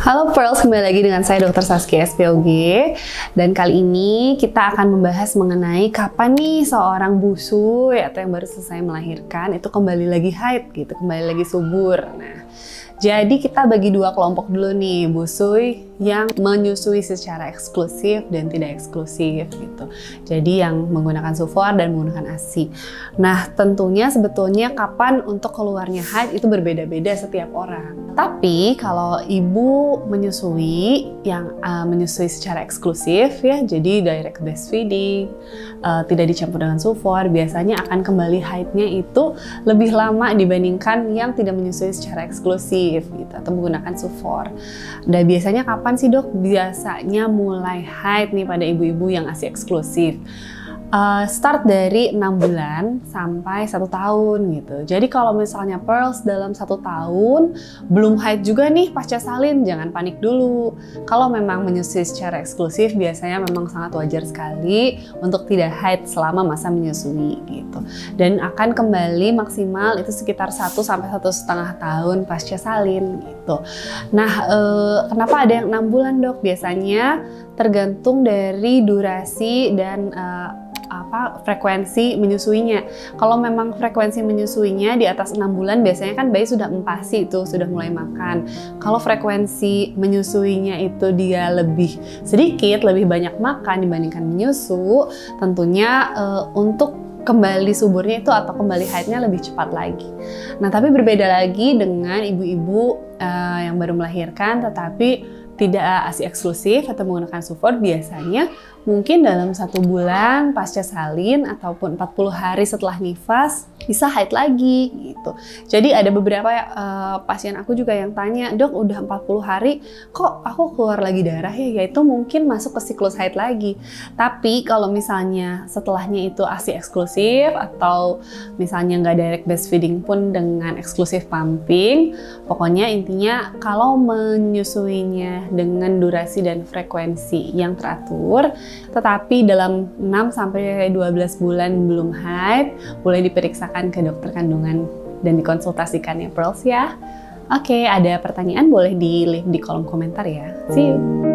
Halo Pearls, kembali lagi dengan saya Dr. Saskia SPOG. Dan kali ini kita akan membahas mengenai kapan nih seorang busui atau yang baru selesai melahirkan itu kembali lagi haid gitu, kembali lagi subur. Nah, jadi kita bagi dua kelompok dulu nih, busui yang menyusui secara eksklusif dan tidak eksklusif gitu. Jadi yang menggunakan sufor dan menggunakan ASI. Nah, tentunya sebetulnya kapan untuk keluarnya haid itu berbeda-beda setiap orang. Tapi kalau ibu menyusui yang menyusui secara eksklusif ya, jadi direct breastfeeding, tidak dicampur dengan sufor, biasanya akan kembali haidnya itu lebih lama dibandingkan yang tidak menyusui secara eksklusif gitu atau menggunakan sufor. Dan biasanya kapan sih dok? Biasanya mulai haid nih pada ibu-ibu yang ASI eksklusif. Start dari 6 bulan sampai 1 tahun gitu. Jadi kalau misalnya Pearls dalam 1 tahun belum haid juga nih pasca salin, jangan panik dulu. Kalau memang menyusui secara eksklusif biasanya memang sangat wajar sekali untuk tidak haid selama masa menyusui gitu. Dan akan kembali maksimal itu sekitar 1 sampai 1,5 tahun pasca salin gitu. Nah, kenapa ada yang 6 bulan dok? Biasanya tergantung dari durasi dan frekuensi menyusuinya. Kalau memang frekuensi menyusuinya di atas 6 bulan biasanya kan bayi sudah empasi itu, sudah mulai makan. Kalau frekuensi menyusuinya itu dia lebih sedikit, lebih banyak makan dibandingkan menyusu, tentunya untuk kembali suburnya itu atau kembali haidnya lebih cepat lagi. Nah, tapi berbeda lagi dengan ibu-ibu yang baru melahirkan tetapi tidak ASI eksklusif atau menggunakan sufor, biasanya mungkin dalam 1 bulan pasca salin ataupun 40 hari setelah nifas bisa haid lagi gitu. Jadi ada beberapa pasien aku juga yang tanya, dok udah 40 hari kok aku keluar lagi darah ya, yaitu mungkin masuk ke siklus haid lagi. Tapi kalau misalnya setelahnya itu ASI eksklusif atau misalnya nggak direct breastfeeding pun dengan eksklusif pumping, pokoknya intinya kalau menyusuinya dengan durasi dan frekuensi yang teratur, tetapi dalam 6-12 bulan belum haid, boleh diperiksakan ke dokter kandungan dan dikonsultasikan ya Pearls ya. Oke, ada pertanyaan boleh di leave di kolom komentar ya. See you!